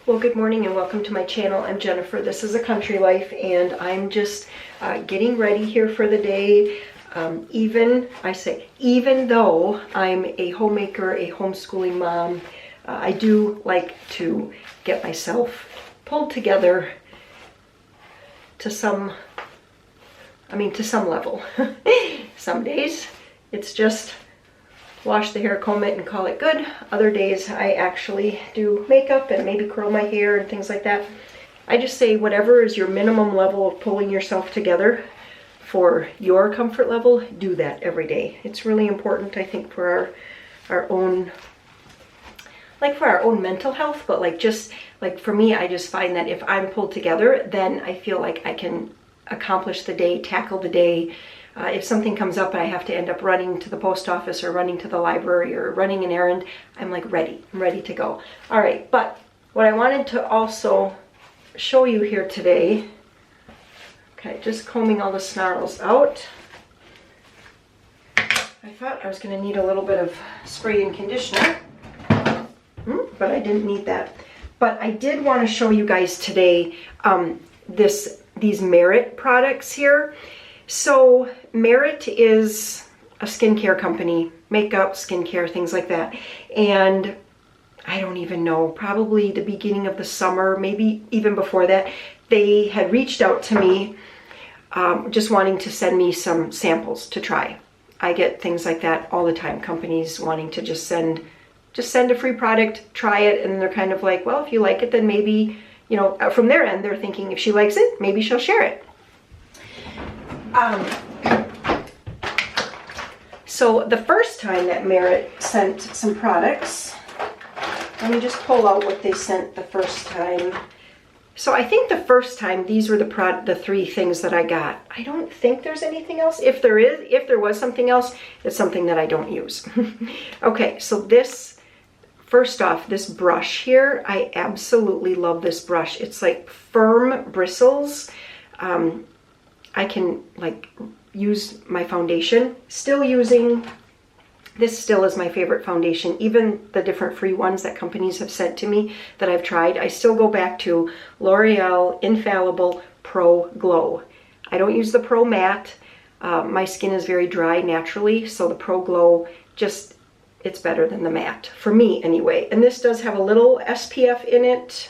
Well, good morning and welcome to my channel. I'm Jennifer. This is A Country Life, and I'm just getting ready here for the day. Even though I'm a homemaker, a homeschooling mom, I do like to get myself pulled together to some level. Some days it's just wash the hair, comb it, and call it good. Other days I actually do makeup and maybe curl my hair and things like that. I just say whatever is your minimum level of pulling yourself together for your comfort level, do that every day. It's really important, I think, for our own, like for our own mental health, but just for me, I just find that if I'm pulled together, then I feel like I can accomplish the day, tackle the day. If something comes up and I have to end up running to the post office or running to the library or running an errand, I'm ready. I'm ready to go. All right, but what I wanted to also show you here today, okay, just combing all the snarls out. I thought I was going to need a little bit of spray and conditioner, but I didn't need that. But I did want to show you guys today these Merit products here. So Merit is a skincare company, makeup, skincare, things like that. And I don't even know, probably the beginning of the summer, maybe even before that, they had reached out to me just wanting to send me some samples to try. I get things like that all the time, companies wanting to just send a free product, try it, and they're kind of like, well, if you like it, then maybe, from their end, they're thinking if she likes it, maybe she'll share it. So the first time that Merit sent some products, let me just pull out what they sent the first time. So I think the first time these were the three things that I got. I don't think there's anything else. If there was something else, it's something that I don't use. Okay, so this, first off, this brush here, I absolutely love this brush. It's like firm bristles. I can use my foundation. Still using, this still is my favorite foundation. Even the different free ones that companies have sent to me that I've tried, I still go back to L'Oreal Infallible Pro Glow. I don't use the Pro Matte. My skin is very dry naturally, so the Pro Glow it's better than the matte, for me anyway. And this does have a little SPF in it,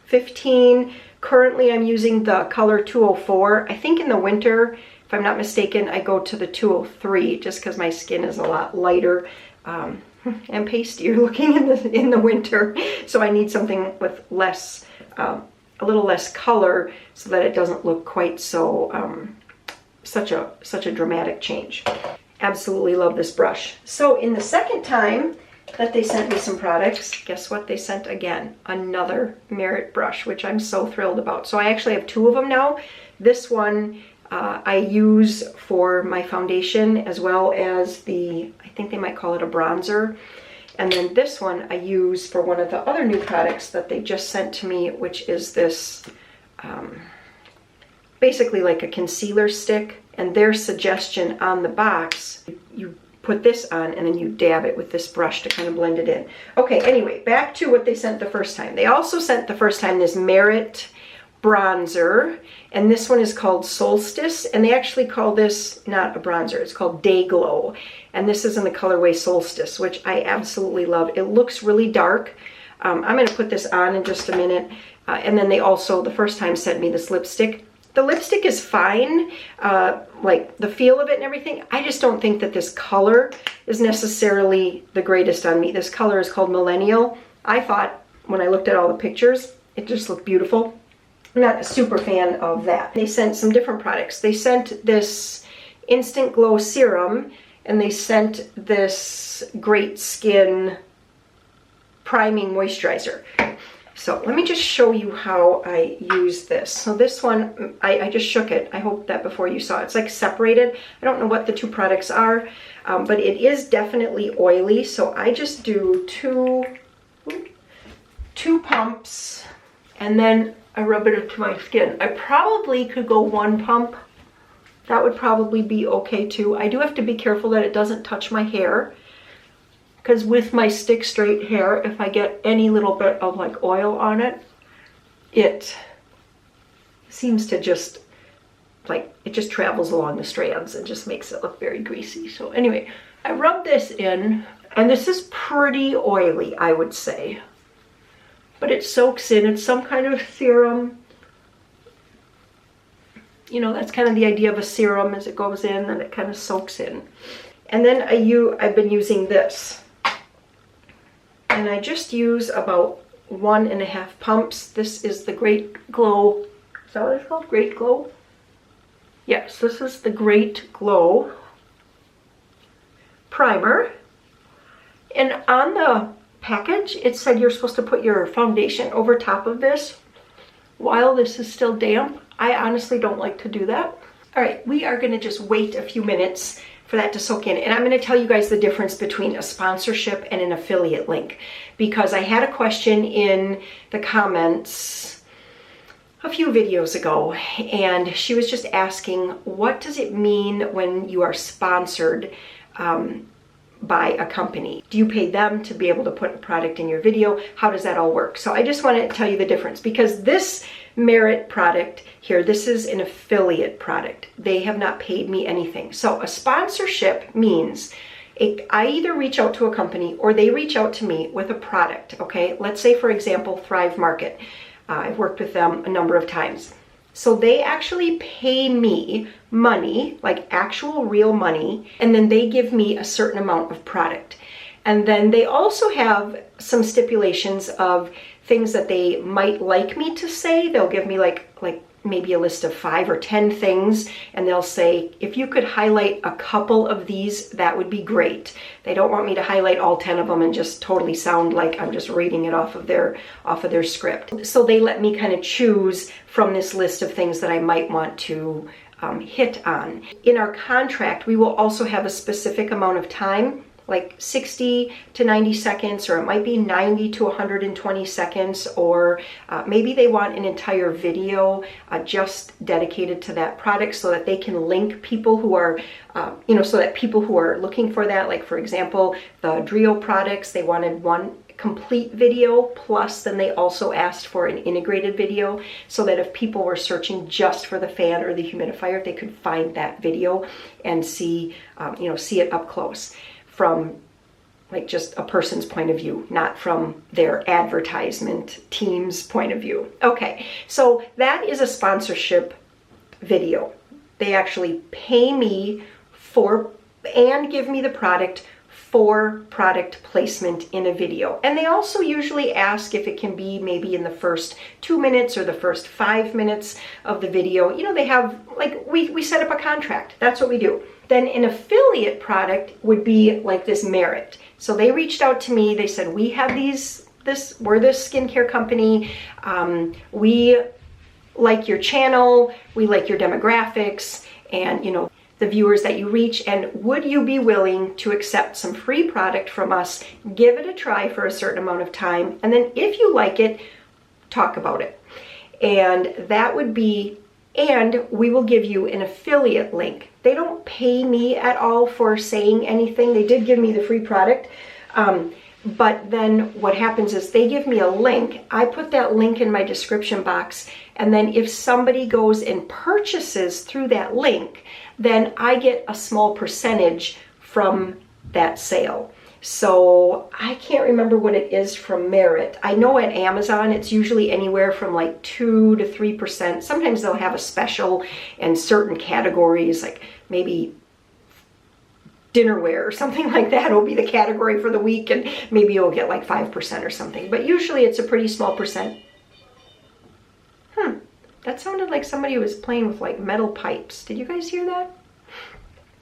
15. Currently, I'm using the color 204. I think in the winter, if I'm not mistaken, I go to the 203 just because my skin is a lot lighter and pastier looking in the winter. So I need something with less, a little less color so that it doesn't look quite so, such a dramatic change. Absolutely love this brush. So in the second time that they sent me some products, guess what they sent again? Another Merit brush, which I'm so thrilled about. So I actually have two of them now. This one I use for my foundation as well as I think they might call it a bronzer. And then this one I use for one of the other new products that they just sent to me, which is this basically like a concealer stick. And their suggestion on the box, you put this on and then you dab it with this brush to kind of blend it in. Okay, anyway, back to what they sent the first time. They also sent the first time this Merit bronzer, and this one is called Solstice, and they actually call this not a bronzer, it's called Day Glow, and this is in the colorway Solstice, which I absolutely love. It looks really dark. I'm going to put this on in just a minute, and then they also, the first time, sent me this lipstick. The lipstick is fine, like the feel of it and everything. I just don't think that this color is necessarily the greatest on me. This color is called Millennial. I thought when I looked at all the pictures, it just looked beautiful. I'm not a super fan of that. They sent some different products. They sent this Instant Glow Serum, and they sent this Great Skin Priming Moisturizer. So let me just show you how I use this. So this one, I just shook it. I hope that before you saw it. It's like separated. I don't know what the two products are, but it is definitely oily. So I just do two pumps, and then I rub it into my skin. I probably could go one pump. That would probably be okay too. I do have to be careful that it doesn't touch my hair. because with my stick straight hair, if I get any little bit of like oil on it, it seems to just like, it just travels along the strands and just makes it look very greasy. So anyway, I rub this in, and this is pretty oily, I would say, but it soaks in. It's some kind of serum. You know, that's kind of the idea of a serum. As it goes in, and it kind of soaks in. And then I've been using this, and I just use about 1.5 pumps. This is the Great Glow. Is that what it's called? Great Glow? Yes, this is the Great Glow primer. And on the package, it said you're supposed to put your foundation over top of this while this is still damp. I honestly don't like to do that. All right, we are gonna just wait a few minutes for that to soak in. And I'm gonna tell you guys the difference between a sponsorship and an affiliate link, because I had a question in the comments a few videos ago, and she was just asking, what does it mean when you are sponsored by a company? Do you pay them to be able to put a product in your video? How does that all work? So I just want to tell you the difference, because this Merit product here, this is an affiliate product. They have not paid me anything. So a sponsorship means I either reach out to a company or they reach out to me with a product, okay? Let's say, for example, Thrive Market. I've worked with them a number of times. So they actually pay me money, like actual real money, and then they give me a certain amount of product. And then they also have some stipulations of things that they might like me to say. They'll give me like maybe a list of 5 or 10 things, and they'll say, if you could highlight a couple of these, that would be great. They don't want me to highlight all 10 of them and just totally sound like I'm just reading it off of their script. So they let me kind of choose from this list of things that I might want to hit on. In our contract, we will also have a specific amount of time, like 60 to 90 seconds, or it might be 90 to 120 seconds, or maybe they want an entire video just dedicated to that product, so that they can link people who are, so that people who are looking for that, like for example, the Drio products, they wanted one complete video, plus then they also asked for an integrated video, so that if people were searching just for the fan or the humidifier, they could find that video and see it up close, from like just a person's point of view, not from their advertisement team's point of view. Okay, so that is a sponsorship video. They actually pay me for and give me the product for product placement in a video. And they also usually ask if it can be maybe in the first 2 minutes or the first 5 minutes of the video. You know, they have, like, we set up a contract. That's what we do. Then an affiliate product would be like this Merit. So they reached out to me. They said, we have we're this skincare company. We like your channel. We like your demographics and, the viewers that you reach. And would you be willing to accept some free product from us, give it a try for a certain amount of time, and then if you like it, talk about it. And that would be, and we will give you an affiliate link. They don't pay me at all for saying anything. They did give me the free product. But then what happens is they give me a link. I put that link in my description box. And then if somebody goes and purchases through that link, then I get a small percentage from that sale. So I can't remember what it is from Merit. I know at Amazon it's usually anywhere from like 2 to 3%. Sometimes they'll have a special in certain categories, like maybe dinnerware or something like that will be the category for the week, and maybe you'll get like 5% or something. But usually it's a pretty small percent. That sounded like somebody was playing with like metal pipes. Did you guys hear that?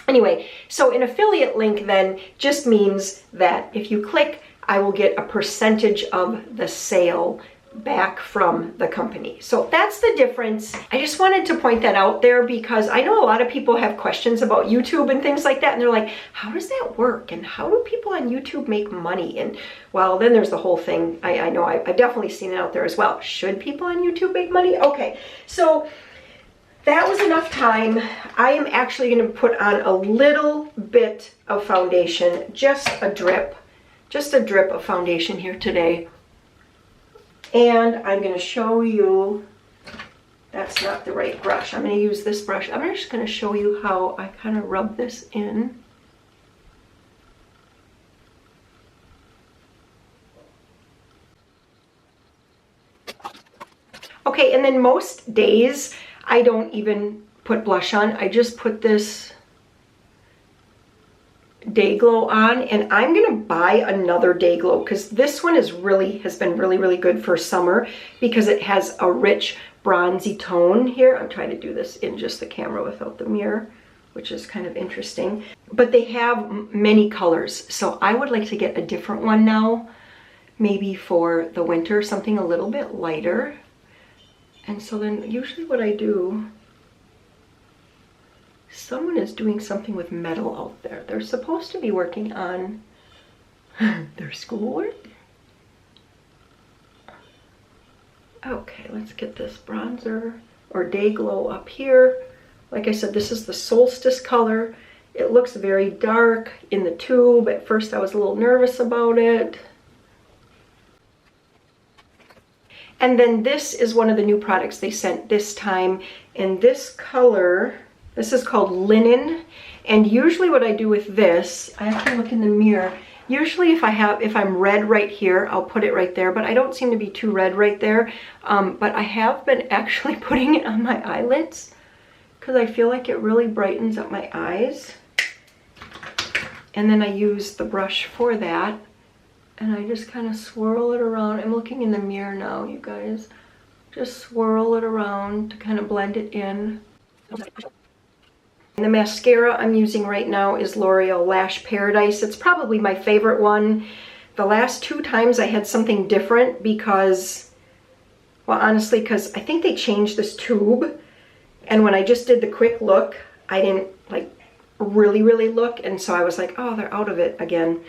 Anyway, so an affiliate link then just means that if you click, I will get a percentage of the sale back from the company. So that's the difference. I just wanted to point that out there, because I know a lot of people have questions about YouTube and things like that, and they're like, how does that work? And how do people on YouTube make money? And well, then there's the whole thing. I know I've definitely seen it out there as well. Should people on YouTube make money? Okay, so that was enough time. I am actually going to put on a little bit of foundation, just a drip, just a drip of foundation here today. And I'm going to show you, that's not the right brush. I'm going to use this brush. I'm just going to show you how I kind of rub this in. Okay, and then most days I don't even put blush on. I just put this Day Glow on, and I'm gonna buy another Day Glow because this one has been really good for summer because it has a rich bronzy tone here. I'm trying to do this in just the camera without the mirror, which is kind of interesting. But they have many colors, so I would like to get a different one now, maybe for the winter, something a little bit lighter. And so then usually what I do, someone is doing something with metal out there. They're supposed to be working on their schoolwork. Okay, let's get this bronzer or Day Glow up here. Like I said, this is the Solstice color. It looks very dark in the tube. At first I was a little nervous about it. And then this is one of the new products they sent this time in this color. This is called Linen. And usually what I do with this, I have to look in the mirror. Usually if I'm red right here, I'll put it right there, but I don't seem to be too red right there. But I have been actually putting it on my eyelids because I feel like it really brightens up my eyes. And then I use the brush for that. And I just kind of swirl it around. I'm looking in the mirror now, you guys. Just swirl it around to kind of blend it in. And the mascara I'm using right now is L'Oreal Lash Paradise. It's probably my favorite one. The last 2 times I had something different because, well, honestly, because I think they changed this tube. And when I just did the quick look, I didn't like really look. And so I was like, oh, they're out of it again.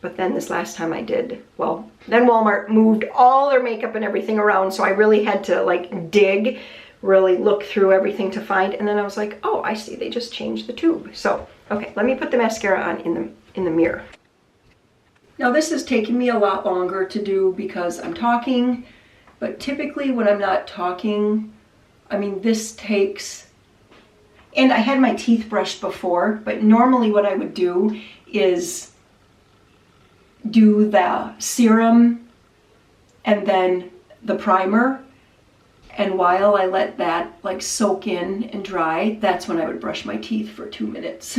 But then this last time I did, well, then Walmart moved all their makeup and everything around. So I really had to like dig, really look through everything to find. And then I was like, oh, I see, they just changed the tube. So, okay, let me put the mascara on in the mirror. Now this is taking me a lot longer to do because I'm talking, but typically when I'm not talking, I mean, this takes, and I had my teeth brushed before, but normally what I would do is do the serum and then the primer, and while I let that like soak in and dry, that's when I would brush my teeth for 2 minutes.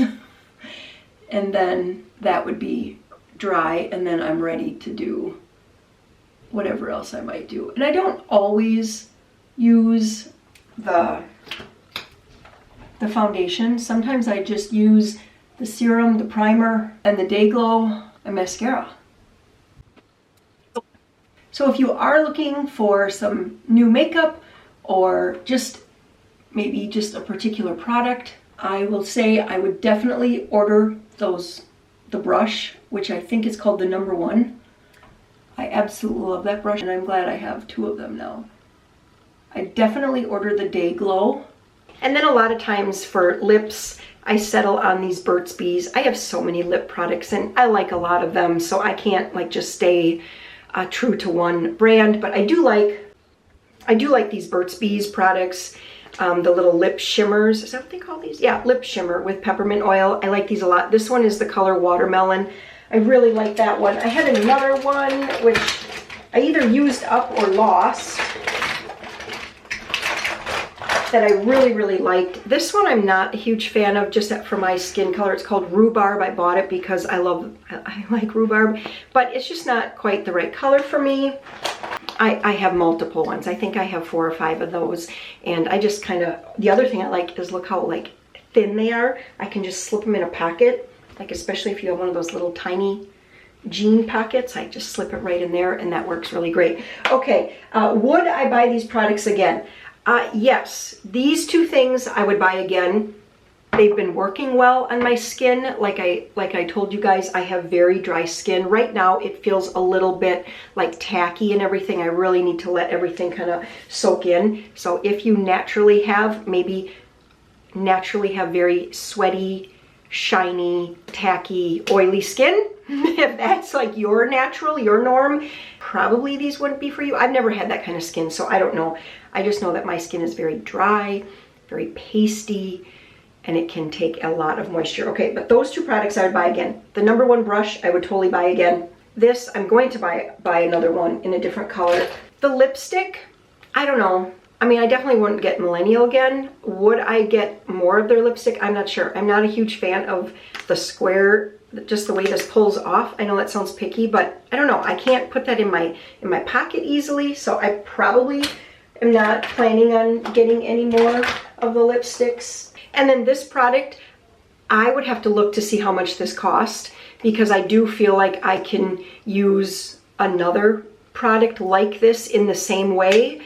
And then that would be dry, and then I'm ready to do whatever else I might do. And I don't always use the foundation. Sometimes I just use the serum, the primer, and the Day Glow and mascara. So if you are looking for some new makeup or just maybe just a particular product, I will say I would definitely order the brush, which I think is called the number 1. I absolutely love that brush, and I'm glad I have 2 of them now. I definitely order the Day Glow. And then a lot of times for lips, I settle on these Burt's Bees. I have so many lip products and I like a lot of them, so I can't like just stay true to one brand, but I do like these Burt's Bees products, the little lip shimmers. Is that what they call these? Yeah, lip shimmer with peppermint oil. I like these a lot. This one is the color Watermelon. I really like that one. I had another one which I either used up or lost that I really liked. This one I'm not a huge fan of, just for my skin color. It's called Rhubarb. I bought it because I like rhubarb, but it's just not quite the right color for me. I have multiple ones. I think I have 4 or 5 of those, and I just kind of, the other thing I like is look how like thin they are. I can just slip them in a pocket, like especially if you have one of those little tiny jean pockets, I just slip it right in there, and that works really great. Okay, would I buy these products again? Yes, these 2 things I would buy again. They've been working well on my skin. Like I told you guys, I have very dry skin. Right now it feels a little bit like tacky and everything. I really need to let everything kind of soak in. So if you naturally have very sweaty, shiny, tacky, oily skin, if that's like your natural, your norm, probably these wouldn't be for you. I've never had that kind of skin, so I don't know. I just know that my skin is very dry, very pasty, and it can take a lot of moisture. Okay, but those two products I would buy again. The number one brush I would totally buy again. This, I'm going to buy another one in a different color. The lipstick, I don't know. I mean, I definitely wouldn't get Millennial again. Would I get more of their lipstick? I'm not sure. I'm not a huge fan of the square, just the way this pulls off. I know that sounds picky, but I don't know. I can't put that in my pocket easily, so I probably am not planning on getting any more of the lipsticks. And then this product, I would have to look to see how much this cost, because I do feel like I can use another product like this in the same way.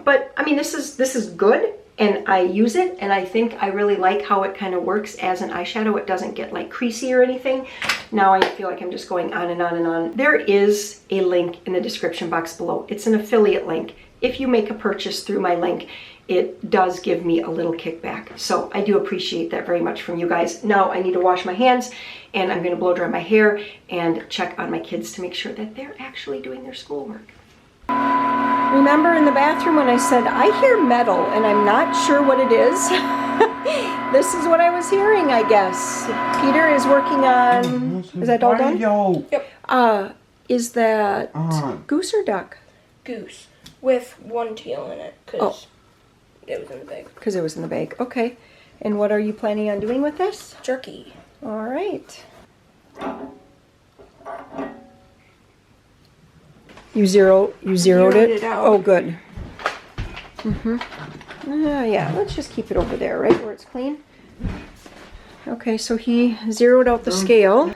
But I mean, this is good, and I use it, and I think I really like how it kind of works as an eyeshadow. It doesn't get like creasy or anything. Now I feel like I'm just going on and on and on. There is a link in the description box below. It's an affiliate link. If you make a purchase through my link, it does give me a little kickback. So I do appreciate that very much from you guys. Now I need to wash my hands, and I'm gonna blow dry my hair and check on my kids to make sure that they're actually doing their schoolwork. Remember in the bathroom when I said, I hear metal and I'm not sure what it is? This is what I was hearing, I guess. Peter is working on, is that all done? Yep. Is that goose or duck? Goose, with one teal in it, because it was in the bag. Because it was in the bag, okay. And what are you planning on doing with this? Jerky. All right. You zeroed it out. Oh, good. Yeah, let's just keep it over there, right where it's clean. Okay, so he zeroed out the scale.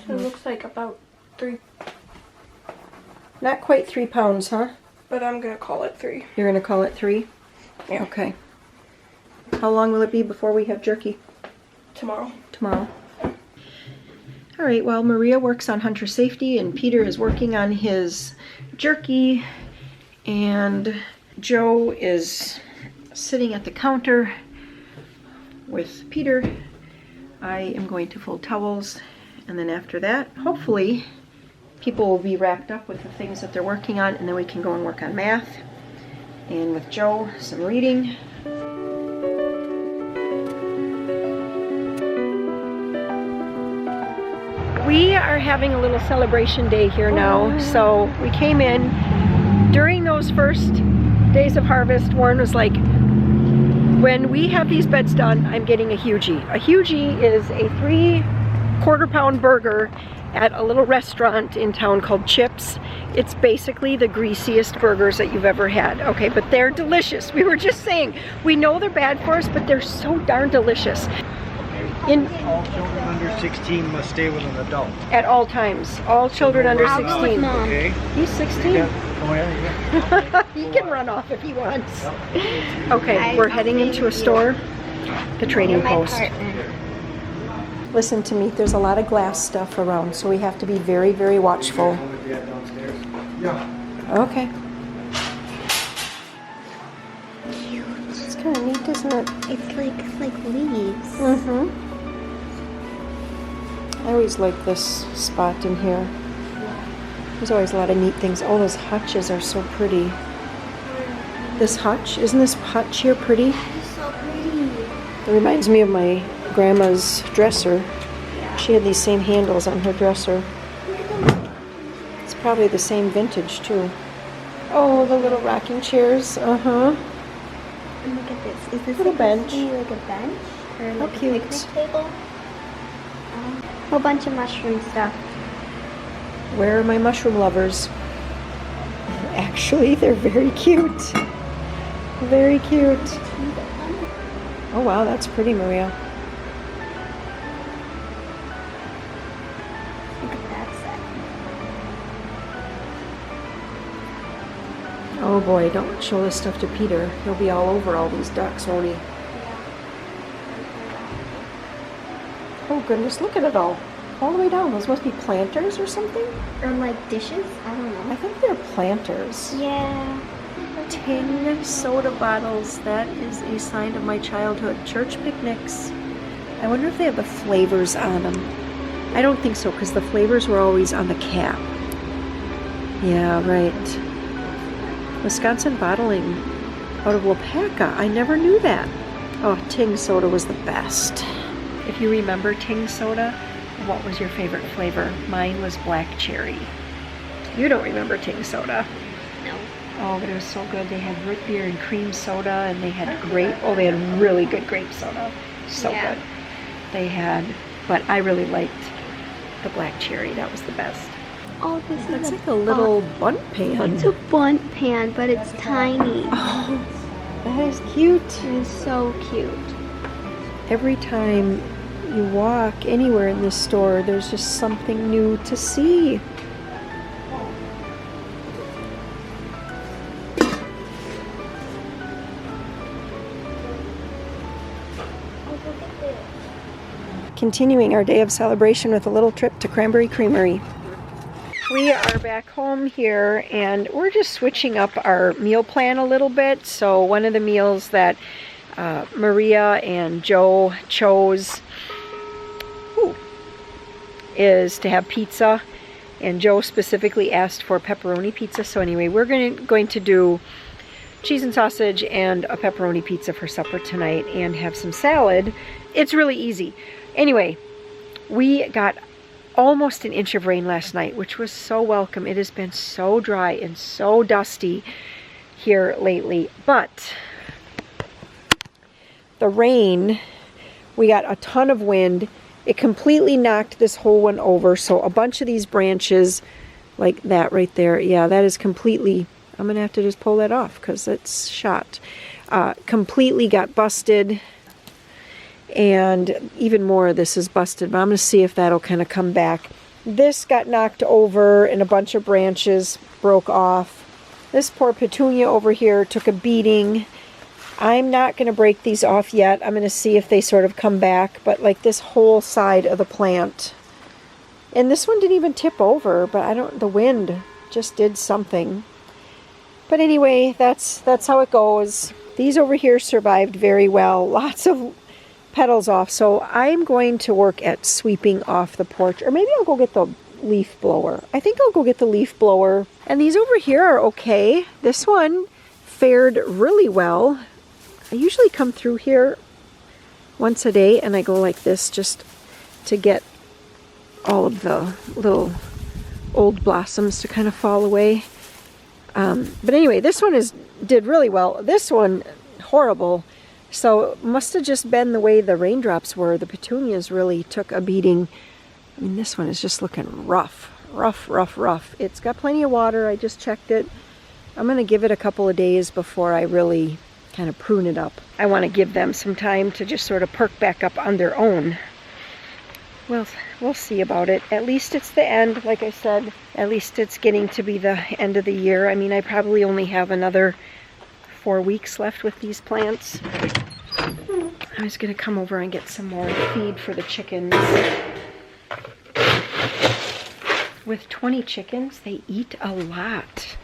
So it looks like about 3. Not quite 3 pounds, huh? But I'm gonna call it 3. You're gonna call it 3? Yeah. Okay. How long will it be before we have jerky? Tomorrow. Tomorrow. All right, well, Maria works on Hunter safety, and Peter is working on his jerky, and Joe is sitting at the counter with Peter. I am going to fold towels, and then after that, hopefully, people will be wrapped up with the things that they're working on, and then we can go and work on math, and with Joe, some reading. We are having a little celebration day here now. So we came in during those first days of harvest. Warren was like, when we have these beds done, I'm getting a hugie. A hugie is a 3/4 pound burger at a little restaurant in town called Chips. It's basically the greasiest burgers that you've ever had. Okay, but they're delicious. We were just saying, we know they're bad for us, but they're so darn delicious. All children under 16 must stay with an adult. At all times. All children under 16. Okay. He's 16. Oh yeah. He can run off if he wants. Okay, we're heading into a store, the Trading Post. Listen to me, there's a lot of glass stuff around, so we have to be very, very watchful. Okay. It's kind of neat, isn't it? It's like leaves. Mm-hmm. I always like this spot in here. There's always a lot of neat things. Oh, those hutches are so pretty. This hutch, isn't this hutch here pretty? It's so pretty. It reminds me of my grandma's dresser. She had these same handles on her dresser. It's probably the same vintage too. Oh, the little rocking chairs. Uh-huh. And look at this. Is this Little bench. like a bench? Or like a cute. picnic table? Whole bunch of mushroom stuff. Where are my mushroom lovers? Actually, they're very cute. Very cute. Oh wow, that's pretty, Maria. Look at that set. Oh boy, don't show this stuff to Peter. He'll be all over all these ducks, won't he? Oh goodness, look at it all. All the way down. Those must be planters or something? Or like dishes? I don't know. I think they're planters. Yeah. Tin soda bottles. That is a sign of my childhood. Church picnics. I wonder if they have the flavors on them. I don't think so, because the flavors were always on the cap. Yeah, right. Wisconsin Bottling out of Wapaka. I never knew that. Oh, Ting soda was the best. If you remember Ting soda, what was your favorite flavor? Mine was black cherry. You don't remember Ting soda? No. Oh, but it was so good. They had root beer and cream soda, and they had grape. Oh, they had really good grape soda. So Yeah. good. They had, but I really liked the black cherry. That was the best. Oh, this is It's like a little bun pan. It's a bun pan, but it's tiny. Oh, that is cute. It is so cute. Every time you walk anywhere in this store, there's just something new to see. Continuing our day of celebration with a little trip to Cranberry Creamery. We are back home here, and we're just switching up our meal plan a little bit. So one of the meals that Maria and Joe chose is to have pizza, and Joe specifically asked for pepperoni pizza. So anyway, we're going to do cheese and sausage and a pepperoni pizza for supper tonight, and have some salad. It's really easy. Anyway, we got almost an inch of rain last night, which was so welcome. It has been so dry and so dusty here lately, but the rain, we got a ton of wind. It completely knocked this whole one over, so a bunch of these branches, like that right there, yeah, that is completely, I'm gonna have to just pull that off because it's shot. Completely got busted. And even more of this is busted, but I'm going to see if that'll kind of come back. This got knocked over and a bunch of branches broke off. This poor petunia over here took a beating. I'm not going to break these off yet. I'm going to see if they sort of come back, but like this whole side of the plant. And this one didn't even tip over, but the wind just did something. But anyway, that's how it goes. These over here survived very well. Lots of petals off, so I'm going to work at sweeping off the porch, or maybe I'll go get the leaf blower. I think I'll go get the leaf blower. And these over here are okay. This one fared really well. I usually come through here once a day, and I go like this just to get all of the little old blossoms to kind of fall away. But anyway, this one did really well. This one, horrible. So it must have just been the way the raindrops were. The petunias really took a beating. I mean, this one is just looking rough. It's got plenty of water. I just checked it. I'm going to give it a couple of days before I really kind of prune it up. I want to give them some time to just sort of perk back up on their own. We'll see about it. At least it's the end, like I said. At least it's getting to be the end of the year. I mean, I probably only have another 4 weeks left with these plants. I was going to come over and get some more feed for the chickens. With 20 chickens, they eat a lot.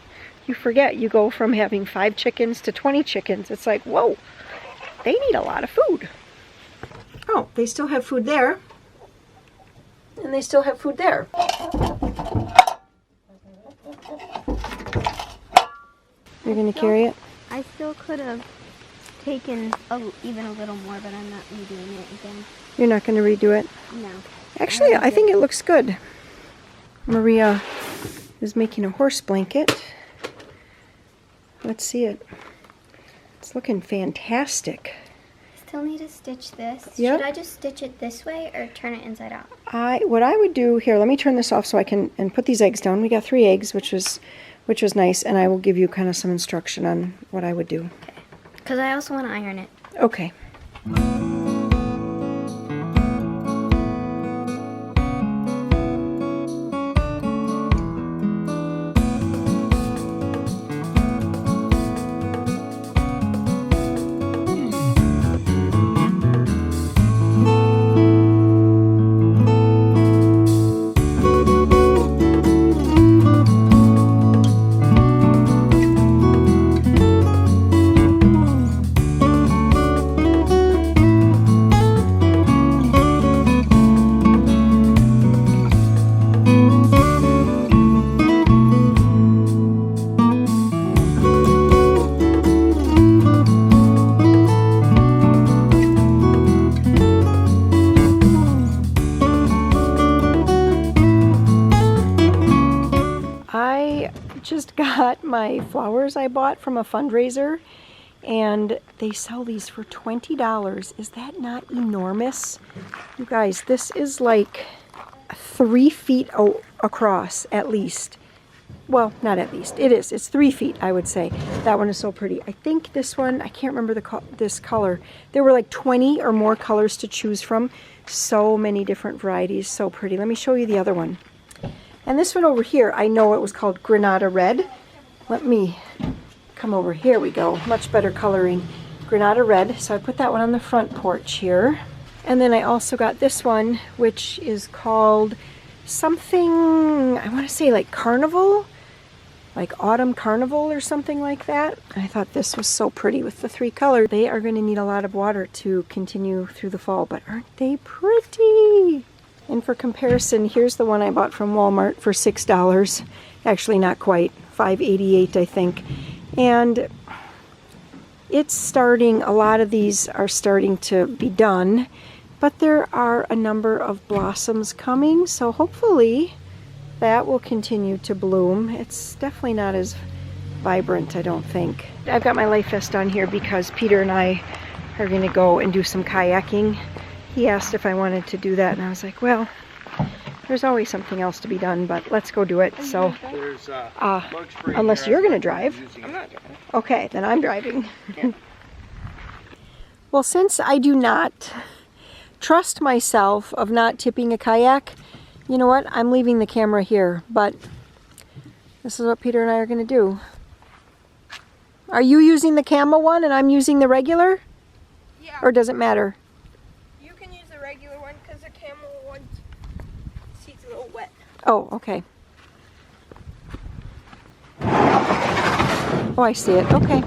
You forget, you go from having 5 chickens to 20 chickens. It's like, whoa, they need a lot of food. Oh, they still have food there. And they still have food there. You're going to carry it? I still could have taken even a little more, but I'm not redoing it again. You're not going to redo it? No. Actually, I think it looks good. Maria is making a horse blanket. Let's see it. It's looking fantastic. Still need to stitch this. Yep. Should I just stitch it this way or turn it inside out? What I would do here, let me turn this off so I can and put these eggs down. We got 3 eggs, which was nice, and I will give you kind of some instruction on what I would do. Okay. Because I also want to iron it. Okay. I just got my flowers I bought from a fundraiser, and they sell these for $20. Is that not enormous? You guys, this is like 3 feet across at least. Well, not at least. It is. It's 3 feet, I would say. That one is so pretty. I think this one, I can't remember this color. There were like 20 or more colors to choose from. So many different varieties. So pretty. Let me show you the other one. And this one over here, I know it was called Granada Red. Let me come over. Here we go. Much better coloring. Granada Red. So I put that one on the front porch here. And then I also got this one, which is called something, I want to say like Carnival. Like Autumn Carnival or something like that. I thought this was so pretty with the 3 colors. They are going to need a lot of water to continue through the fall, but aren't they pretty? And for comparison, here's the one I bought from Walmart for $6. Actually, not quite. $5.88, I think. And it's starting, a lot of these are starting to be done, but there are a number of blossoms coming, so hopefully that will continue to bloom. It's definitely not as vibrant, I don't think. I've got my life vest on here because Peter and I are going to go and do some kayaking. He asked if I wanted to do that, and I was like, well, there's always something else to be done, but let's go do it. So, unless you're going to drive. I'm not driving. Okay, then I'm driving. Well, since I do not trust myself of not tipping a kayak, you know what? I'm leaving the camera here, but this is what Peter and I are going to do. Are you using the Camel one and I'm using the regular? Yeah. Or does it matter? You can use the regular one because the Camel one's seat's a little wet. Oh, okay. Oh, I see it. Okay.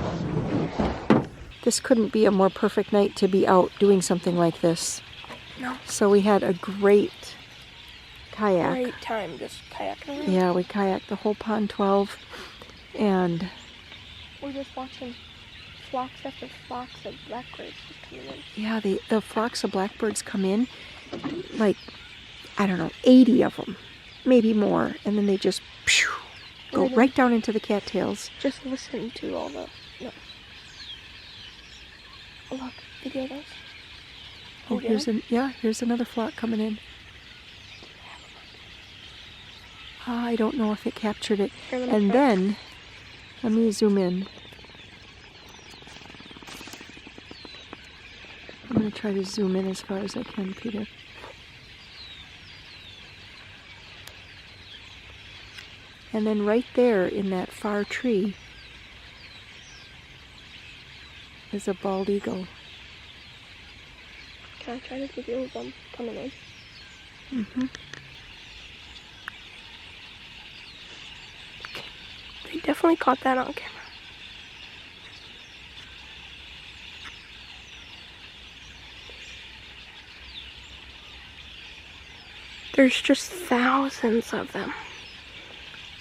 This couldn't be a more perfect night to be out doing something like this. No. So we had a great kayak. Great time just kayaking around. Yeah, we kayaked the whole pond 12, and We're just watching flocks after flocks of blackbirds just coming in. yeah, the flocks of blackbirds come in, like, I don't know, 80 of them, maybe more, and then they just go right down into the cattails. Just listen to all the... No. Oh, look. Video those. Oh, here's another flock coming in. I don't know if it captured it. And then, let me zoom in. I'm going to try to zoom in as far as I can, Peter. And then right there in that far tree is a bald eagle. Can I try to video of them coming in? Mm-hmm. They definitely caught that on camera. There's just thousands of them.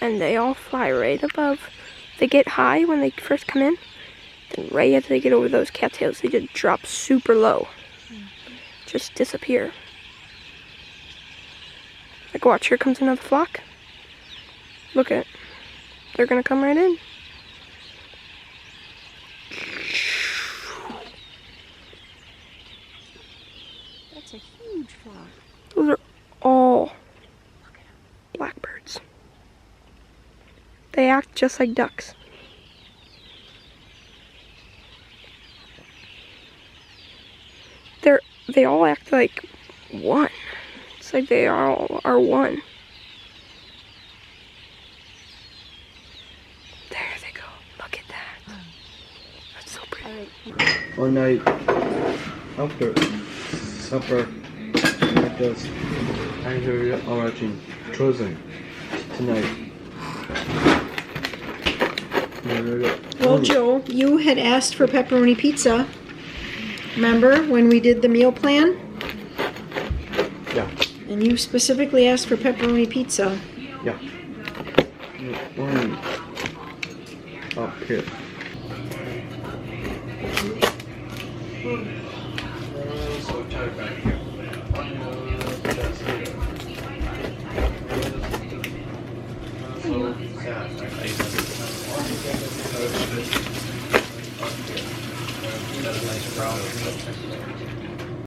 And they all fly right above. They get high when they first come in. Then right after they get over those cattails, they just drop super low. Just disappear. Like, watch, here comes another flock. Look at it. They're gonna come right in. That's a huge flock. Those are all blackbirds. They act just like ducks. They all act like one. It's like they all are one. There they go. Look at that. That's so pretty. One night after supper, let us enter the origin chosen tonight. Well, Joe, you had asked for pepperoni pizza. Remember when we did the meal plan? Yeah. And you specifically asked for pepperoni pizza. Yeah. One up here. Got a nice brown meat.